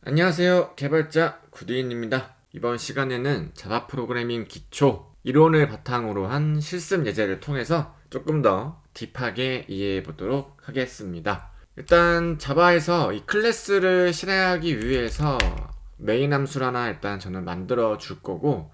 안녕하세요. 개발자 구두인입니다. 이번 시간에는 자바 프로그래밍 기초 이론을 바탕으로 한 실습 예제를 통해서 조금 더 딥하게 이해해 보도록 하겠습니다. 일단 자바에서 이 클래스를 실행하기 위해서 메인 함수를 하나 일단 저는 만들어 줄 거고,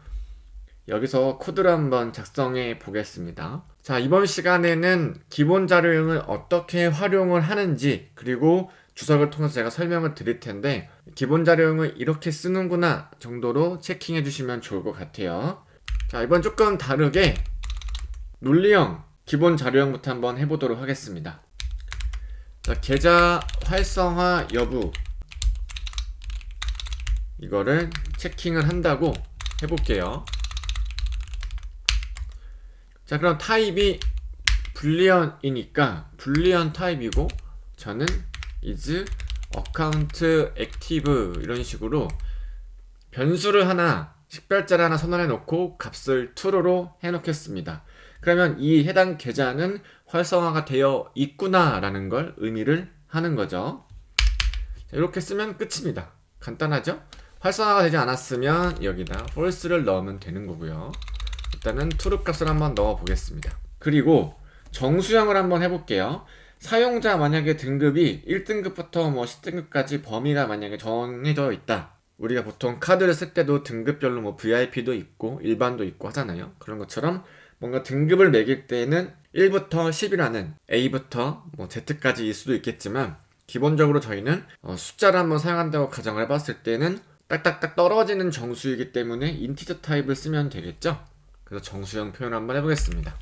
여기서 코드를 한번 작성해 보겠습니다. 자, 이번 시간에는 기본 자료형을 어떻게 활용을 하는지, 그리고 주석을 통해서 제가 설명을 드릴 텐데, 기본 자료형을 이렇게 쓰는구나 정도로 체킹해 주시면 좋을 것 같아요. 자, 이번 조금 다르게 논리형 기본 자료형부터 한번 해보도록 하겠습니다. 자, 계좌 활성화 여부, 이거를 체킹을 한다고 해볼게요. 자, 그럼 타입이 불리언이니까 불리언 타입이고, 저는 is account active 이런 식으로 변수를 하나, 식별자를 하나 선언해 놓고 값을 true로 해 놓겠습니다. 그러면 이 해당 계좌는 활성화가 되어 있구나 라는 걸 의미를 하는 거죠. 자, 이렇게 쓰면 끝입니다. 간단하죠? 활성화가 되지 않았으면 여기다 false를 넣으면 되는 거고요. 일단은 true 값을 한번 넣어 보겠습니다. 그리고 정수형을 한번 해볼게요. 사용자 만약에 등급이 1등급부터 뭐 10등급까지 범위가 만약에 정해져 있다. 우리가 보통 카드를 쓸 때도 등급별로 뭐 VIP도 있고 일반도 있고 하잖아요. 그런 것처럼 뭔가 등급을 매길 때는 1부터 10이라는 A부터 뭐 Z까지일 수도 있겠지만, 기본적으로 저희는 숫자를 한번 사용한다고 가정을 해봤을 때는 딱딱딱 떨어지는 정수이기 때문에 인티저 타입을 쓰면 되겠죠. 그래서 정수형 표현 한번 해보겠습니다.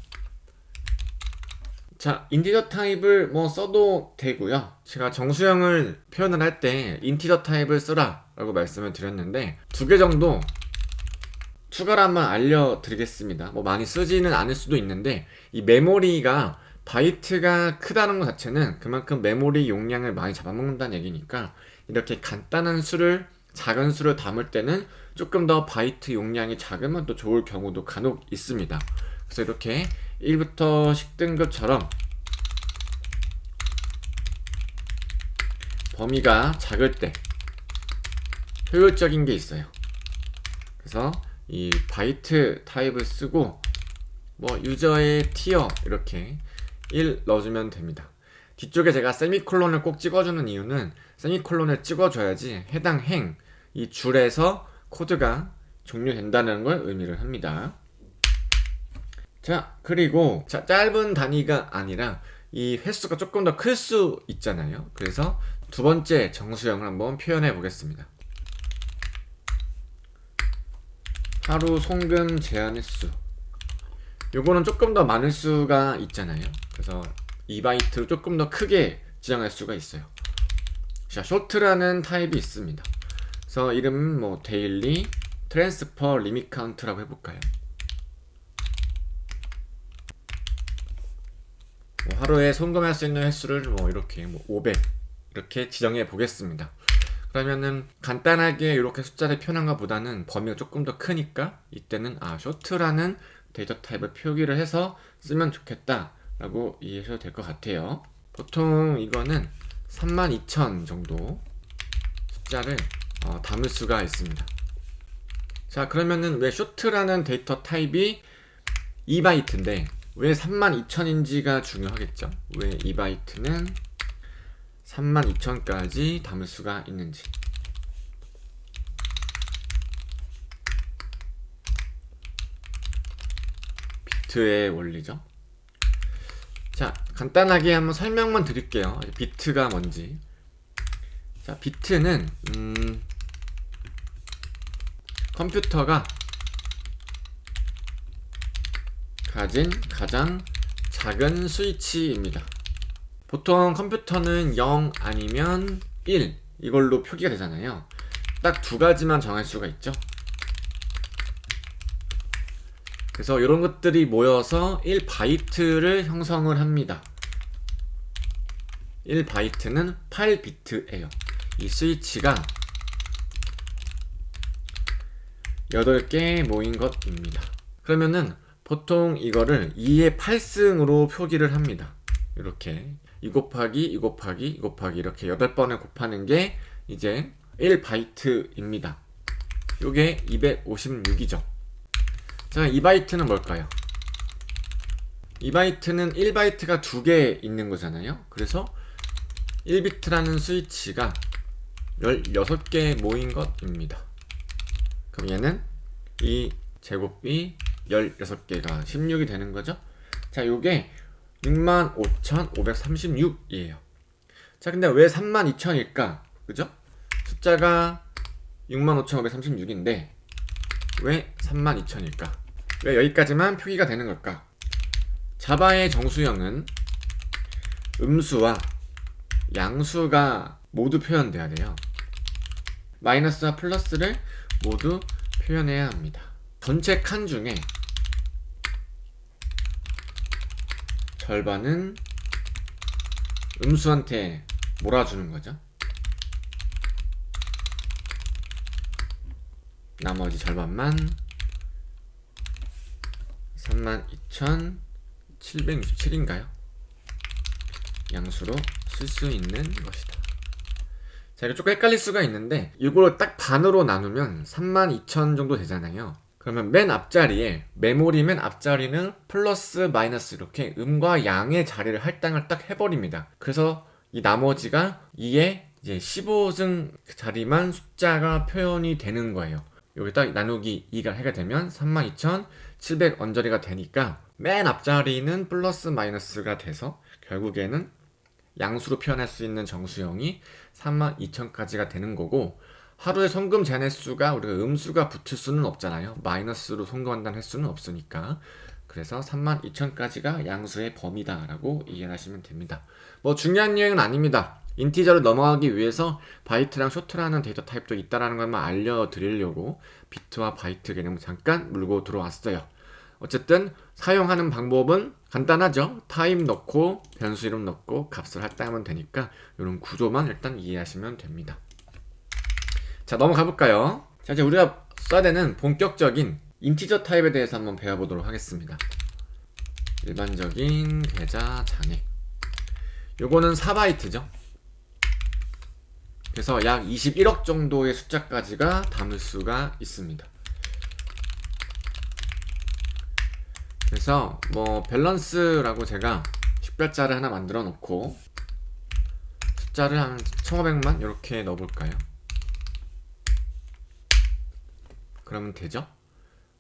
자, 인티저 타입을 뭐 써도 되고요. 제가 정수형을 표현을 할 때 인티저 타입을 쓰라 라고 말씀을 드렸는데, 2개 정도 추가로 한번 알려드리겠습니다. 뭐 많이 쓰지는 않을 수도 있는데, 이 메모리가 바이트가 크다는 것 자체는 그만큼 메모리 용량을 많이 잡아먹는다는 얘기니까, 이렇게 간단한 수를, 작은 수를 담을 때는 조금 더 바이트 용량이 작으면 또 좋을 경우도 간혹 있습니다. 그래서 이렇게 1부터 10등급처럼 범위가 작을 때 효율적인 게 있어요. 그래서 이 바이트 타입을 쓰고 뭐 유저의 티어 이렇게 1 넣어주면 됩니다. 뒤쪽에 제가 세미콜론을 꼭 찍어주는 이유는, 세미콜론을 찍어줘야지 해당 행, 이 줄에서 코드가 종료된다는 걸 의미를 합니다. 자, 그리고 짧은 단위가 아니라 이 횟수가 조금 더 클 수 있잖아요. 그래서 두 번째 정수형을 한번 표현해 보겠습니다. 하루 송금 제한 횟수, 요거는 조금 더 많을 수가 있잖아요. 그래서 2바이트로 조금 더 크게 지정할 수가 있어요. 자, short라는 타입이 있습니다. 그래서 이름 뭐 daily transfer limit count라고 해볼까요? 뭐 하루에 송금할 수 있는 횟수를 뭐 이렇게 뭐 500 이렇게 지정해 보겠습니다. 그러면은 간단하게 이렇게 숫자를 표현한 것보다는 범위가 조금 더 크니까 이때는 short라는 데이터 타입을 표기를 해서 쓰면 좋겠다 라고 이해하셔도 될 것 같아요. 보통 이거는 32,000 정도 숫자를 담을 수가 있습니다. 자, 그러면은 왜 short라는 데이터 타입이 2바이트인데 왜 32,000인지가 중요하겠죠. 왜 2바이트는 32,000까지 담을 수가 있는지. 비트의 원리죠. 자, 간단하게 한번 설명만 드릴게요. 비트가 뭔지. 자, 비트는 컴퓨터가 가진 가장 작은 스위치입니다. 보통 컴퓨터는 0 아니면 1 이걸로 표기가 되잖아요. 딱 두 가지만 정할 수가 있죠. 그래서 이런 것들이 모여서 1바이트를 형성을 합니다. 1바이트는 8비트예요. 이 스위치가 8개 모인 것입니다. 그러면은 보통 이거를 2의 8승으로 표기를 합니다. 이렇게 2 곱하기 2 곱하기 2 곱하기 이렇게 8번을 곱하는 게 이제 1바이트입니다. 요게 256이죠. 자, 2바이트는 뭘까요? 2바이트는 1바이트가 2개 있는 거잖아요. 그래서 1비트라는 스위치가 16개 모인 것입니다. 그럼 얘는 이 제곱이 16개가 16이 되는 거죠. 자, 요게 65,536이에요. 자, 근데 왜 32,000일까? 그죠? 숫자가 65,536인데 왜 32,000일까? 왜 여기까지만 표기가 되는 걸까? 자바의 정수형은 음수와 양수가 모두 표현돼야 돼요. 마이너스와 플러스를 모두 표현해야 합니다. 전체 칸 중에 절반은 음수한테 몰아주는 거죠. 나머지 절반만 32,767인가요? 양수로 쓸 수 있는 것이다. 자, 이거 조금 헷갈릴 수가 있는데 이걸 딱 반으로 나누면 32,000 정도 되잖아요. 그러면 맨 앞자리에 메모리 맨 앞자리는 플러스 마이너스 이렇게 음과 양의 자리를 할당을 딱 해버립니다. 그래서 이 나머지가 2의 이제 15승 자리만 숫자가 표현이 되는 거예요. 여기 딱 나누기 2가 해가 되면 32,700 언저리가 되니까 맨 앞자리는 플러스 마이너스가 돼서 결국에는 양수로 표현할 수 있는 정수형이 32,000까지가 되는 거고, 하루에 송금 잔횟수가 우리가 음수가 붙을 수는 없잖아요. 마이너스로 송금한다는 횟수는 없으니까. 그래서 32,000까지가 양수의 범위다 라고 이해하시면 됩니다. 뭐 중요한 내용은 아닙니다. 인티저를 넘어가기 위해서 바이트랑 쇼트라는 데이터 타입도 있다라는 것만 알려드리려고 비트와 바이트 개념을 잠깐 물고 들어왔어요. 어쨌든 사용하는 방법은 간단하죠. 타입 넣고 변수 이름 넣고 값을 할당하면 되니까 이런 구조만 일단 이해하시면 됩니다. 자, 넘어가 볼까요? 자, 이제 우리가 써야 되는 본격적인 인티저 타입에 대해서 한번 배워보도록 하겠습니다. 일반적인 계좌 잔액. 요거는 4바이트죠. 그래서 약 21억 정도의 숫자까지가 담을 수가 있습니다. 그래서 뭐 밸런스라고 제가 식별자를 하나 만들어 놓고 숫자를 한 1500만 이렇게 넣어볼까요? 그러면 되죠?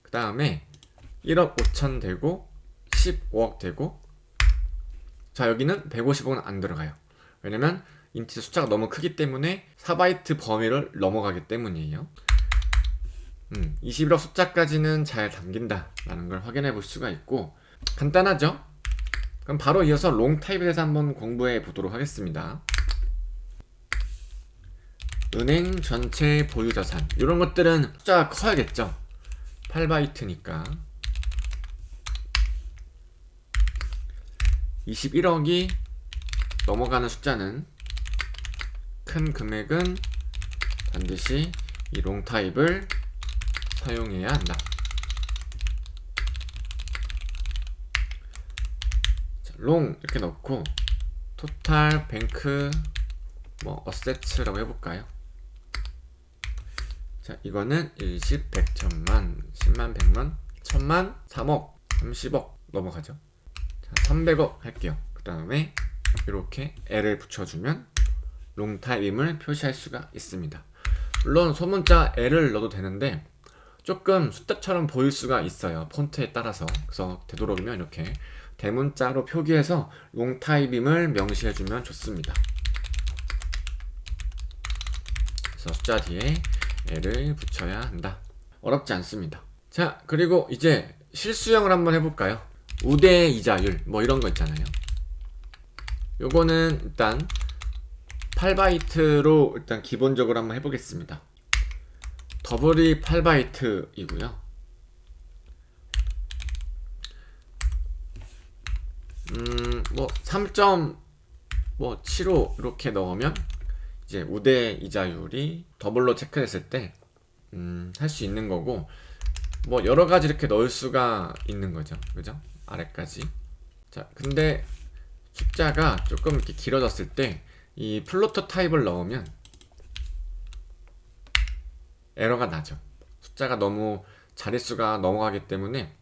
그 다음에 1억 5천 되고 15억 되고, 자, 여기는 150억은 안 들어가요. 왜냐면 인티저 숫자가 너무 크기 때문에 4바이트 범위를 넘어가기 때문이에요. 21억 숫자까지는 잘 담긴다 라는 걸 확인해 볼 수가 있고, 간단하죠? 그럼 바로 이어서 롱 타입에 대해서 한번 공부해 보도록 하겠습니다. 은행 전체 보유자산, 이런 것들은 숫자가 커야겠죠. 8바이트니까 21억이 넘어가는 숫자는 큰 금액은 반드시 이 롱 타입을 사용해야 한다. 자, 롱 이렇게 넣고 토탈 뱅크 뭐 어세츠라고 해볼까요? 자, 이거는 10, 100, 1000만, 10만, 100만, 1000만, 3억, 30억 넘어가죠. 자, 300억 할게요. 그 다음에 이렇게 L을 붙여주면 롱 타입임을 표시할 수가 있습니다. 물론 소문자 L을 넣어도 되는데 조금 숫자처럼 보일 수가 있어요. 폰트에 따라서. 그래서 되도록이면 이렇게 대문자로 표기해서 롱 타입임을 명시해주면 좋습니다. 그래서 숫자 뒤에 L을 붙여야 한다. 어렵지 않습니다. 자, 그리고 이제 실수형을 한번 해볼까요? 우대 이자율 뭐 이런 거 있잖아요. 요거는 일단 8바이트로 일단 기본적으로 한번 해보겠습니다. 더블이 8바이트이고요. 뭐 3.75 이렇게 넣으면 이제 우대 이자율이 더블로 체크했을 때 할 수 있는 거고, 뭐 여러 가지 이렇게 넣을 수가 있는 거죠. 그죠? 아래까지. 자, 근데 숫자가 조금 이렇게 길어졌을 때 이 플로터 타입을 넣으면 에러가 나죠. 숫자가 너무 자릿수가 넘어가기 때문에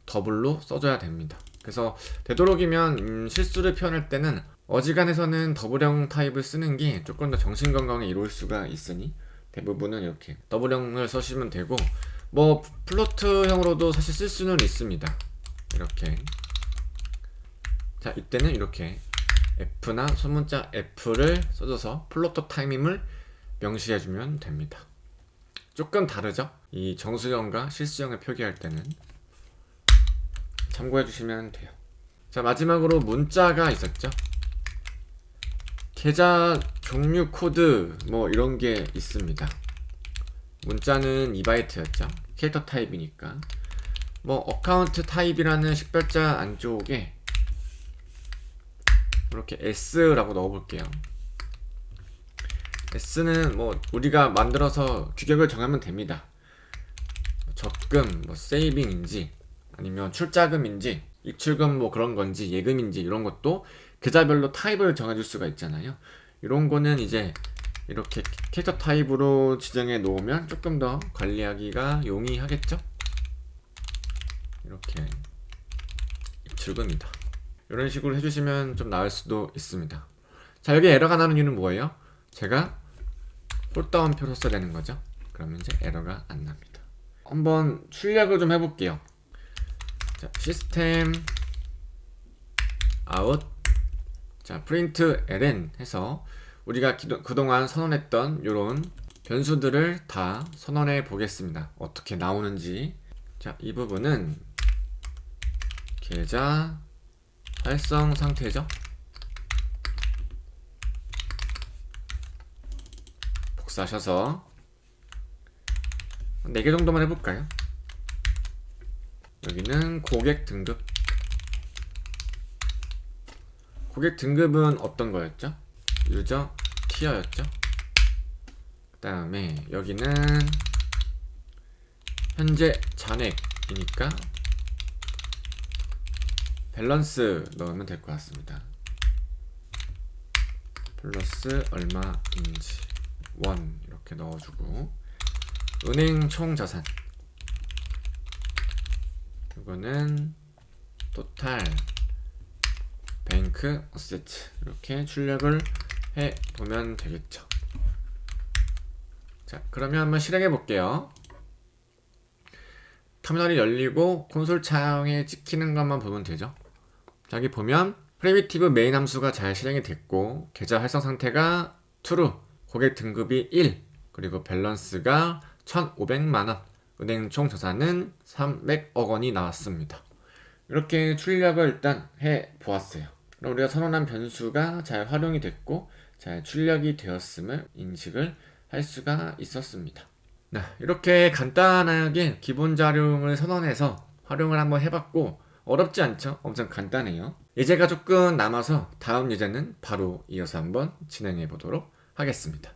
더블로 써줘야 됩니다. 그래서 되도록이면 실수를 표현할 때는 어지간해서는 더블형 타입을 쓰는 게 조금 더 정신건강에 이로울 수가 있으니 대부분은 이렇게 더블형을 써주시면 되고, 뭐 플로트형으로도 사실 쓸 수는 있습니다. 이렇게. 자, 이때는 이렇게 F나 소문자 F를 써줘서 플로터 타임임을 명시해주면 됩니다. 조금 다르죠? 이 정수형과 실수형을 표기할 때는 참고해주시면 돼요. 자, 마지막으로 문자가 있었죠? 계좌 종류 코드 뭐 이런 게 있습니다. 문자는 2바이트였죠. 캐릭터 타입이니까. 뭐 어카운트 타입이라는 식별자 안쪽에 이렇게 S라고 넣어볼게요. S는 뭐 우리가 만들어서 규격을 정하면 됩니다. 적금, 뭐 세이빙인지 아니면 출자금인지 입출금 뭐 그런 건지 예금인지 이런 것도 계좌별로 타입을 정해줄 수가 있잖아요. 이런 거는 이제 이렇게 캐릭터 타입으로 지정해 놓으면 조금 더 관리하기가 용이하겠죠? 이렇게 입출금이다. 이런 식으로 해주시면 좀 나을 수도 있습니다. 자, 여기 에러가 나는 이유는 뭐예요? 제가 홀다운표로 써야 되는 거죠. 그러면 이제 에러가 안 납니다. 한번 출력을 좀 해볼게요. 자, 시스템 아웃, 자, 프린트 ln 해서 우리가 그동안 선언했던 이런 변수들을 다 선언해 보겠습니다. 어떻게 나오는지. 자, 이 부분은 계좌 활성 상태죠. 복사하셔서 4개 정도만 해볼까요? 여기는 고객 등급. 고객 등급은 어떤 거였죠? 유저 티어였죠? 그 다음에 여기는 현재 잔액이니까 밸런스 넣으면 될 것 같습니다. 플러스 얼마인지 원 이렇게 넣어주고, 은행 총 자산 이거는 토탈 뱅크 어세트 이렇게 출력을 해 보면 되겠죠. 자, 그러면 한번 실행해 볼게요. 터미널이 열리고 콘솔 창에 찍히는 것만 보면 되죠. 자, 여기 보면 프리미티브 메인 함수가 잘 실행이 됐고, 계좌 활성 상태가 true, 고객 등급이 1, 그리고 밸런스가 1,500만원, 은행 총 자산은 300억 원이 나왔습니다. 이렇게 출력을 일단 해 보았어요. 그럼 우리가 선언한 변수가 잘 활용이 됐고 잘 출력이 되었음을 인식을 할 수가 있었습니다. 네, 이렇게 간단하게 기본 자료를 선언해서 활용을 한번 해봤고, 어렵지 않죠? 엄청 간단해요. 예제가 조금 남아서 다음 예제는 바로 이어서 한번 진행해 보도록 하겠습니다.